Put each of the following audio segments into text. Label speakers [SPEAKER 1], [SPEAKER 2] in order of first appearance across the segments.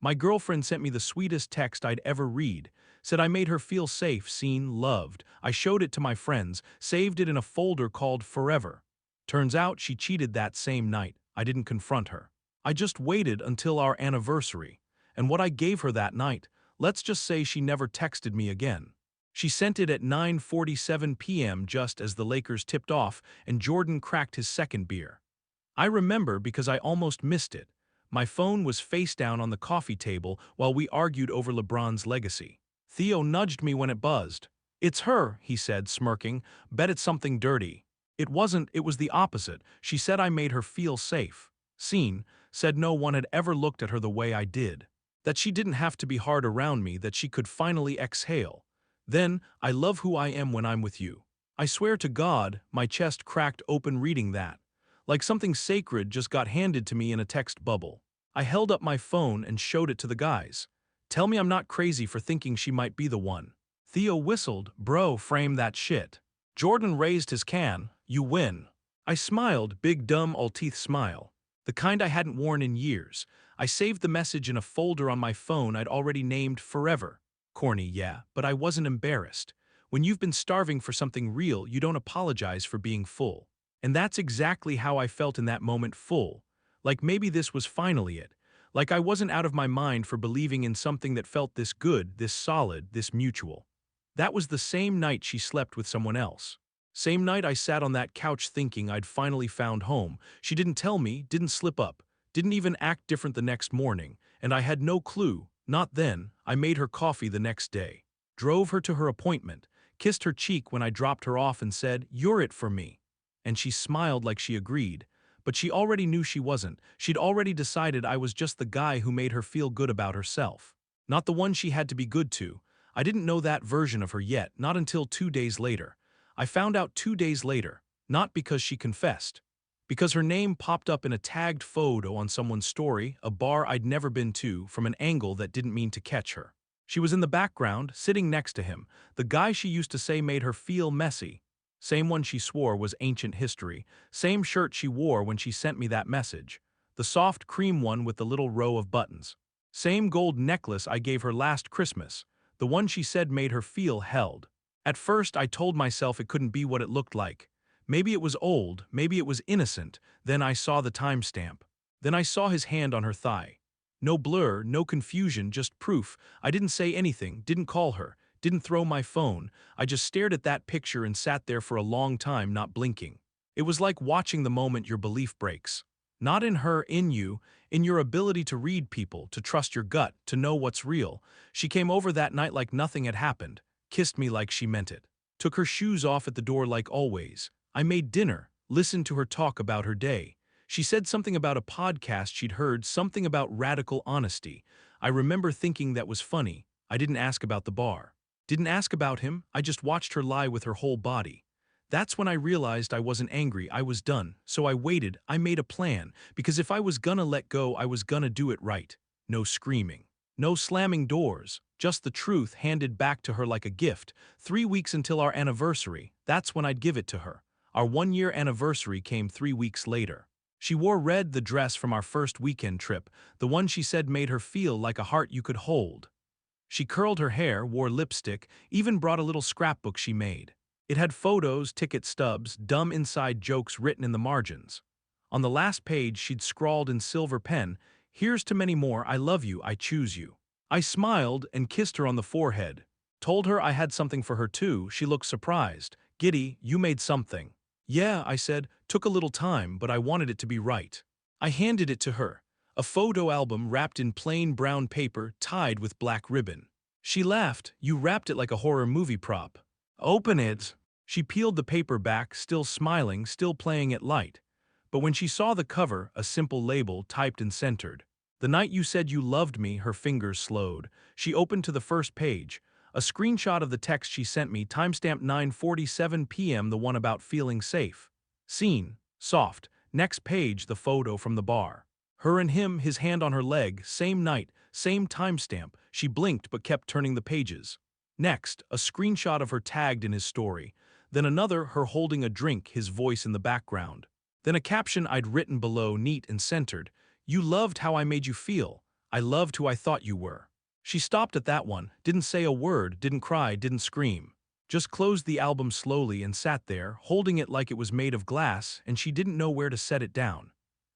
[SPEAKER 1] My girlfriend sent me the sweetest text I'd ever read. Said I made her feel safe, seen, loved. I showed it to my friends, saved it in a folder called Forever. Turns out she cheated that same night. I didn't confront her. I just waited until our anniversary. And what I gave her that night, let's just say she never texted me again. She sent it at 9:47 p.m. just as the Lakers tipped off and Jordan cracked his second beer. I remember because I almost missed it. My phone was face down on the coffee table while we argued over LeBron's legacy. Theo nudged me when it buzzed. "It's her," he said, smirking. "Bet it's something dirty." It wasn't, it was the opposite. She said I made her feel safe. Seen, said no one had ever looked at her the way I did. That she didn't have to be hard around me, that she could finally exhale. Then, "I love who I am when I'm with you." I swear to God, my chest cracked open reading that. Like something sacred just got handed to me in a text bubble. I held up my phone and showed it to the guys. Tell me I'm not crazy for thinking she might be the one. Theo whistled, "Bro, frame that shit." Jordan raised his can, "You win." I smiled, big dumb all-teeth smile. The kind I hadn't worn in years. I saved the message in a folder on my phone I'd already named Forever. Corny, yeah, but I wasn't embarrassed. When you've been starving for something real, you don't apologize for being full. And that's exactly how I felt in that moment, full. Like maybe this was finally it. Like I wasn't out of my mind for believing in something that felt this good, this solid, this mutual. That was the same night she slept with someone else. Same night I sat on that couch thinking I'd finally found home. She didn't tell me, didn't slip up, didn't even act different the next morning, and I had no clue, not then. I made her coffee the next day, drove her to her appointment, kissed her cheek when I dropped her off and said, "You're it for me." And she smiled like she agreed. But she already knew she wasn't. She'd already decided I was just the guy who made her feel good about herself. Not the one she had to be good to. I didn't know that version of her yet, not until 2 days later. I found out 2 days later, not because she confessed. Because her name popped up in a tagged photo on someone's story, a bar I'd never been to, from an angle that didn't mean to catch her. She was in the background, sitting next to him, the guy she used to say made her feel messy. Same one she swore was ancient history, same shirt she wore when she sent me that message. The soft cream one with the little row of buttons. Same gold necklace I gave her last Christmas, the one she said made her feel held. At first I told myself it couldn't be what it looked like. Maybe it was old, maybe it was innocent, then I saw the timestamp. Then I saw his hand on her thigh. No blur, no confusion, just proof. I didn't say anything, didn't call her, didn't throw my phone. I just stared at that picture and sat there for a long time, not blinking. It was like watching the moment your belief breaks. Not in her, in you, in your ability to read people, to trust your gut, to know what's real. She came over that night like nothing had happened, kissed me like she meant it, took her shoes off at the door like always. I made dinner, listened to her talk about her day. She said something about a podcast she'd heard, something about radical honesty. I remember thinking that was funny. I didn't ask about the bar. Didn't ask about him, I just watched her lie with her whole body. That's when I realized I wasn't angry, I was done. So I waited, I made a plan, because if I was gonna let go, I was gonna do it right. No screaming. No slamming doors, just the truth handed back to her like a gift. 3 weeks until our anniversary, that's when I'd give it to her. Our 1-year anniversary came 3 weeks later. She wore red, the dress from our first weekend trip, the one she said made her feel like a heart you could hold. She curled her hair, wore lipstick, even brought a little scrapbook she made. It had photos, ticket stubs, dumb inside jokes written in the margins. On the last page she'd scrawled in silver pen, "Here's to many more, I love you, I choose you." I smiled and kissed her on the forehead. Told her I had something for her too. She looked surprised. "Giddy, you made something." "Yeah," I said, "took a little time, but I wanted it to be right." I handed it to her. A photo album wrapped in plain brown paper, tied with black ribbon. She laughed. "You wrapped it like a horror movie prop." "Open it." She peeled the paper back, still smiling, still playing it light. But when she saw the cover, a simple label typed and centered. "The night you said you loved me," her fingers slowed. She opened to the first page. A screenshot of the text she sent me, timestamped 9:47 p.m., the one about feeling safe. Scene, soft. Next page, the photo from the bar. Her and him, his hand on her leg, same night, same timestamp. She blinked but kept turning the pages. Next, a screenshot of her tagged in his story. Then another, her holding a drink, his voice in the background. Then a caption I'd written below, neat and centered. "You loved how I made you feel. I loved who I thought you were. She stopped at that one, didn't say a word, didn't cry, didn't scream. Just closed the album slowly and sat there, holding it like it was made of glass, and she didn't know where to set it down.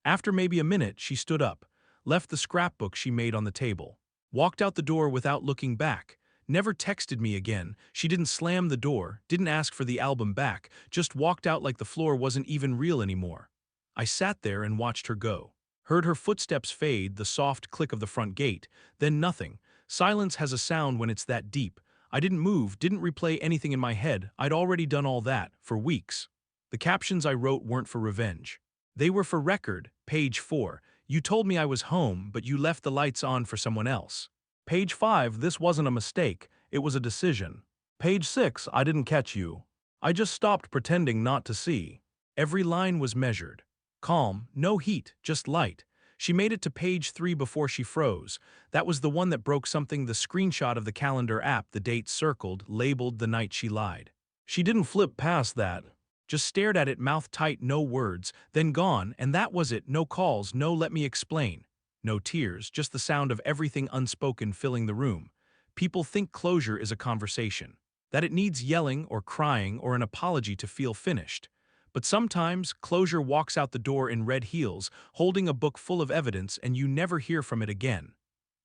[SPEAKER 1] After maybe a minute, she stood up, left the scrapbook she made on the table, walked out the door without looking back, never texted me again. She didn't slam the door, didn't ask for the album back, just walked out like the floor wasn't even real anymore. I sat there and watched her go. Heard her footsteps fade, the soft click of the front gate, then nothing. Silence has a sound when it's that deep. I didn't move, didn't replay anything in my head. I'd already done all that, for weeks. The captions I wrote weren't for revenge. They were for record. Page 4. You told me I was home, but you left the lights on for someone else. Page 5. This wasn't a mistake. It was a decision. Page 6. I didn't catch you. I just stopped pretending not to see. Every line was measured. Calm, no heat, just light. She made it to page 3 before she froze. That was the one that broke something, the screenshot of the calendar app, the date circled, labeled the night she lied. She didn't flip past that. Just stared at it, mouth tight, no words, then gone, and that was it. No calls, no let me explain. No tears, just the sound of everything unspoken filling the room. People think closure is a conversation, that it needs yelling or crying or an apology to feel finished. But sometimes, closure walks out the door in red heels, holding a book full of evidence, and you never hear from it again.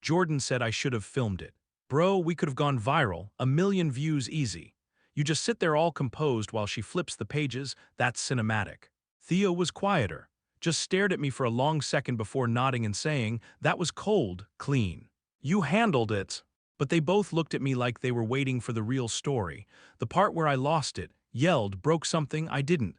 [SPEAKER 1] Jordan said I should have filmed it. Bro, we could have gone viral, 1 million views easy. You just sit there all composed while she flips the pages, that's cinematic. Theo was quieter, just stared at me for a long second before nodding and saying, that was cold, clean. You handled it. But they both looked at me like they were waiting for the real story. The part where I lost it, yelled, broke something, I didn't.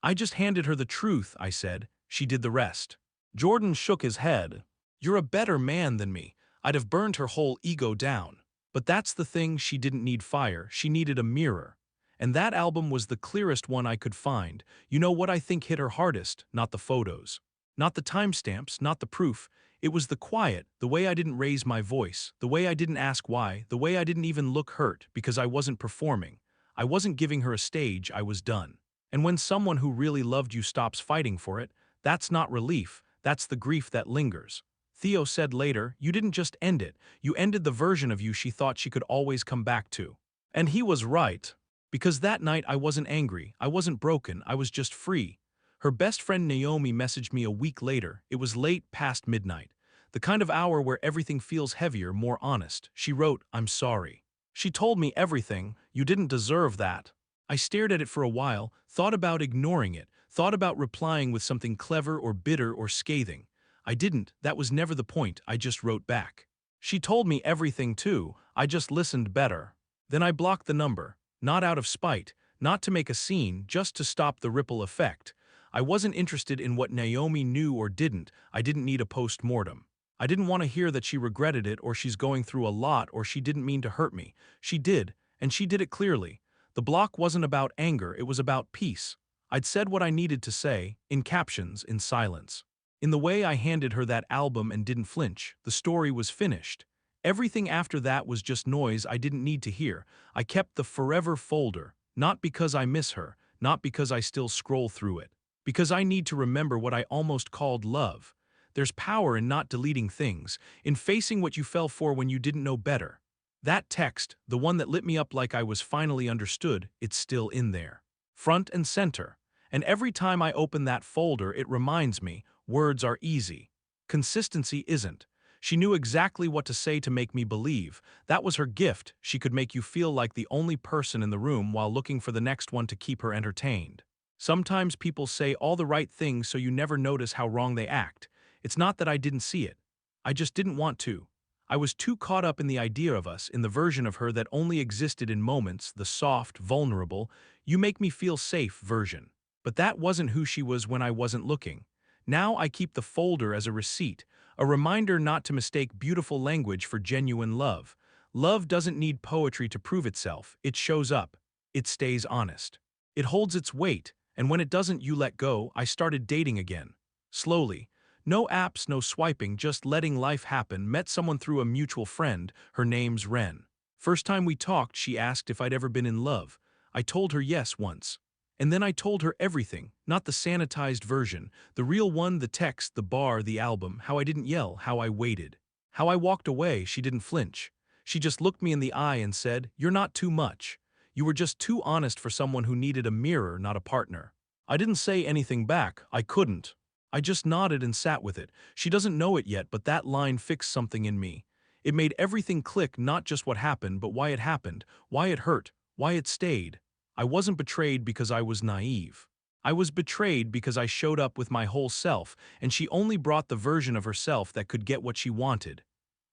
[SPEAKER 1] I just handed her the truth, I said. She did the rest. Jordan shook his head. You're a better man than me. I'd have burned her whole ego down. But that's the thing, she didn't need fire, she needed a mirror. And that album was the clearest one I could find. You know what I think hit her hardest? Not the photos. Not the timestamps, not the proof. It was the quiet, the way I didn't raise my voice, the way I didn't ask why, the way I didn't even look hurt because I wasn't performing. I wasn't giving her a stage, I was done. And when someone who really loved you stops fighting for it, that's not relief, that's the grief that lingers. Theo said later, you didn't just end it, you ended the version of you she thought she could always come back to. And he was right. Because that night I wasn't angry, I wasn't broken, I was just free. Her best friend Naomi messaged me a week later. It was late past midnight. The kind of hour where everything feels heavier, more honest. She wrote, I'm sorry. She told me everything, you didn't deserve that. I stared at it for a while, thought about ignoring it, thought about replying with something clever or bitter or scathing. I didn't, that was never the point, I just wrote back. She told me everything too, I just listened better. Then I blocked the number, not out of spite, not to make a scene, just to stop the ripple effect. I wasn't interested in what Naomi knew or didn't, I didn't need a post-mortem. I didn't want to hear that she regretted it or she's going through a lot or she didn't mean to hurt me. She did, and she did it clearly. The block wasn't about anger, it was about peace. I'd said what I needed to say, in captions, in silence. In the way I handed her that album and didn't flinch, the story was finished. Everything after that was just noise I didn't need to hear. I kept the forever folder, not because I miss her, not because I still scroll through it. Because I need to remember what I almost called love. There's power in not deleting things, in facing what you fell for when you didn't know better. That text, the one that lit me up like I was finally understood, it's still in there. Front and center. And every time I open that folder, it reminds me, words are easy. Consistency isn't. She knew exactly what to say to make me believe. That was her gift. She could make you feel like the only person in the room while looking for the next one to keep her entertained. Sometimes people say all the right things so you never notice how wrong they act. It's not that I didn't see it. I just didn't want to. I was too caught up in the idea of us, in the version of her that only existed in moments, the soft, vulnerable, you make me feel safe version. But that wasn't who she was when I wasn't looking. Now I keep the folder as a receipt, a reminder not to mistake beautiful language for genuine love. Love doesn't need poetry to prove itself, it shows up. It stays honest. It holds its weight, and when it doesn't, you let go. I started dating again. Slowly. No apps, no swiping, just letting life happen. Met someone through a mutual friend, her name's Ren. First time we talked, she asked if I'd ever been in love. I told her yes once. And then I told her everything, not the sanitized version, the real one, the text, the bar, the album, how I didn't yell, how I waited. How I walked away, she didn't flinch. She just looked me in the eye and said, "You're not too much. You were just too honest for someone who needed a mirror, not a partner." I didn't say anything back. I couldn't. I just nodded and sat with it. She doesn't know it yet, but that line fixed something in me. It made everything click, not just what happened, but why it happened, why it hurt, why it stayed. I wasn't betrayed because I was naive. I was betrayed because I showed up with my whole self, and she only brought the version of herself that could get what she wanted.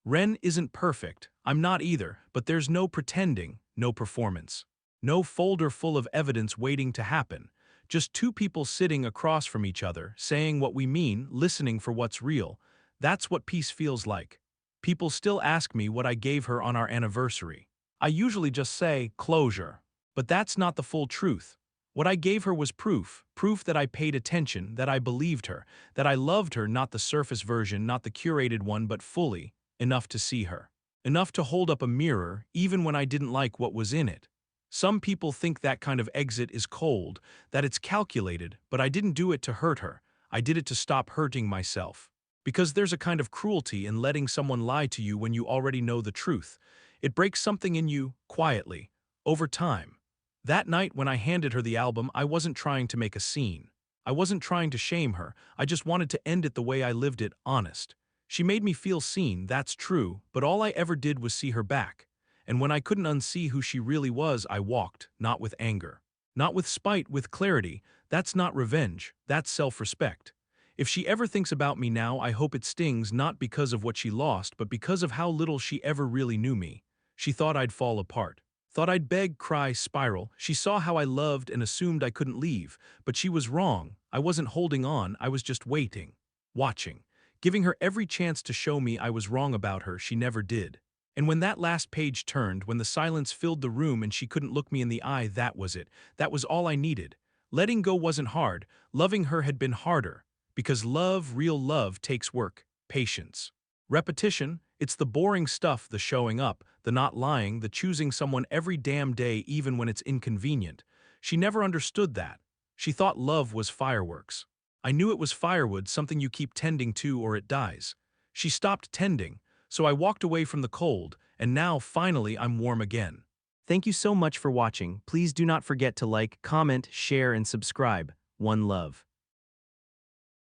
[SPEAKER 1] Ren isn't perfect, I'm not either, but there's no pretending, no performance. No folder full of evidence waiting to happen. Just two people sitting across from each other, saying what we mean, listening for what's real. That's what peace feels like. People still ask me what I gave her on our anniversary. I usually just say, closure. But that's not the full truth. What I gave her was proof that I paid attention, that I believed her, that I loved her, not the surface version, not the curated one, but fully, enough to see her. Enough to hold up a mirror, even when I didn't like what was in it. Some people think that kind of exit is cold, that it's calculated, but I didn't do it to hurt her. I did it to stop hurting myself. Because there's a kind of cruelty in letting someone lie to you when you already know the truth. It breaks something in you, quietly, over time. That night when I handed her the album, I wasn't trying to make a scene. I wasn't trying to shame her, I just wanted to end it the way I lived it, honest. She made me feel seen, that's true, but all I ever did was see her back. And when I couldn't unsee who she really was, I walked, not with anger. Not with spite, with clarity. That's not revenge, that's self-respect. If she ever thinks about me now, I hope it stings not because of what she lost, but because of how little she ever really knew me. She thought I'd fall apart. Thought I'd beg, cry, spiral. She saw how I loved and assumed I couldn't leave. But she was wrong. I wasn't holding on, I was just waiting. Watching. Giving her every chance to show me I was wrong about her, she never did. And when that last page turned, when the silence filled the room and she couldn't look me in the eye, that was it. That was all I needed. Letting go wasn't hard. Loving her had been harder. Because love, real love, takes work, patience. Repetition, it's the boring stuff, the showing up, the not lying, the choosing someone every damn day even when it's inconvenient. She never understood that. She thought love was fireworks. I knew it was firewood, something you keep tending to or it dies. She stopped tending, so I walked away from the cold, and now finally I'm warm again.
[SPEAKER 2] Thank you so much for watching. Please do not forget to like, comment, share, and subscribe. One love.